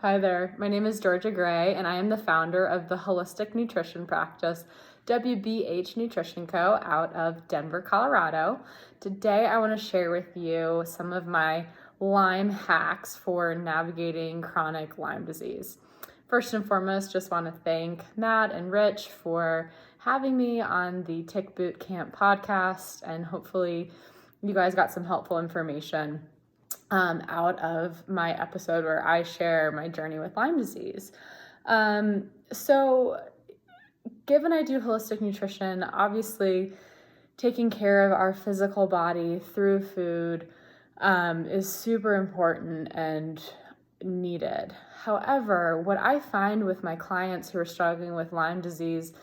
Hi there, my name is Georgia Gray, and I am the founder of the holistic nutrition practice, WBH Nutrition Co. out of Denver, Colorado. Today, I want to share with you some of my Lyme hacks for navigating chronic Lyme disease. First and foremost, just want to thank Matt and Rich for having me on the Tick Boot Camp podcast, and hopefully you guys got some helpful information out of my episode where I share my journey with Lyme disease. So given I do holistic nutrition, obviously taking care of our physical body through food is super important and needed. However, what I find with my clients who are struggling with Lyme disease,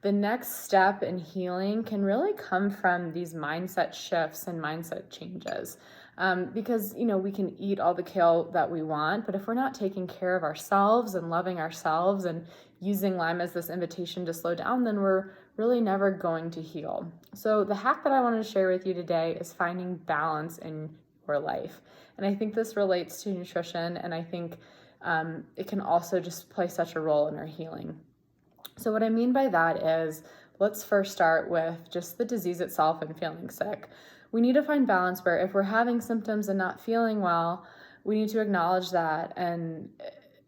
the next step in healing can really come from these mindset shifts and mindset changes. Because, we can eat all the kale that we want, but if we're not taking care of ourselves and loving ourselves and using Lyme as this invitation to slow down, then we're really never going to heal. So the hack that I wanted to share with you today is finding balance in your life. And I think this relates to nutrition, and I think it can also just play such a role in our healing. So what I mean by that is, let's first start with just the disease itself and feeling sick. We need to find balance where if we're having symptoms and not feeling well, we need to acknowledge that and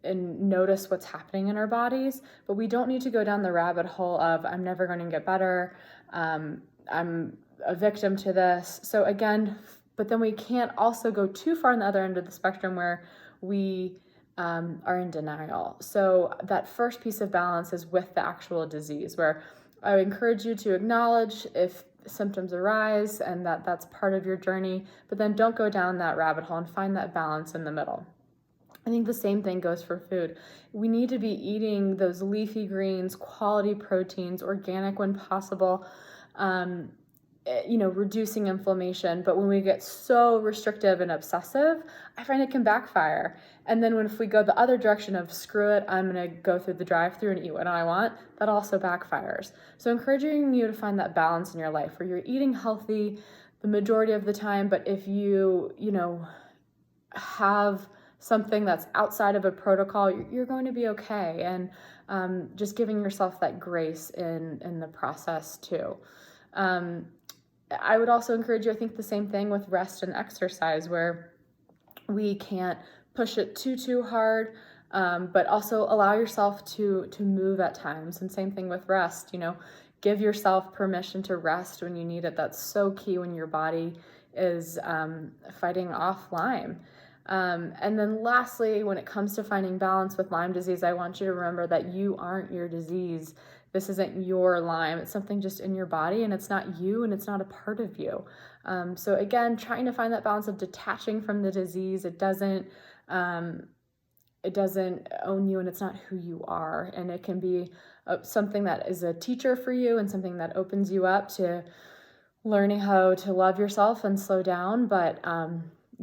notice what's happening in our bodies, but we don't need to go down the rabbit hole of, I'm never going to get better, I'm a victim to this. So again, but then we can't also go too far on the other end of the spectrum where we are in denial. So that first piece of balance is with the actual disease, where I would encourage you to acknowledge if symptoms arise and that's part of your journey, but then don't go down that rabbit hole and find that balance in the middle. I think the same thing goes for food. We need to be eating those leafy greens, quality proteins, organic when possible, reducing inflammation. But when we get so restrictive and obsessive, I find it can backfire. And then if we go the other direction of screw it, I'm going to go through the drive-through and eat what I want, that also backfires. So encouraging you to find that balance in your life where you're eating healthy the majority of the time, but if you have something that's outside of a protocol, you're going to be okay. And just giving yourself that grace in the process too. I would also encourage you, I think the same thing with rest and exercise, where we can't push it too hard, but also allow yourself to move at times. And same thing with rest, give yourself permission to rest when you need it. That's so key when your body is fighting off Lyme. And then lastly, when it comes to finding balance with Lyme disease, I want you to remember that you aren't your disease. This isn't your Lyme. It's something just in your body, and it's not you, and it's not a part of you. So again, trying to find that balance of detaching from the disease. It doesn't own you, and it's not who you are. And it can be something that is a teacher for you and something that opens you up to learning how to love yourself and slow down. But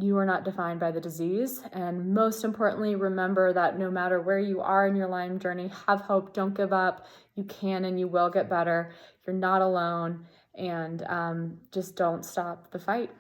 you are not defined by the disease. And most importantly, remember that no matter where you are in your Lyme journey, have hope, don't give up. You can and you will get better. You're not alone, and just don't stop the fight.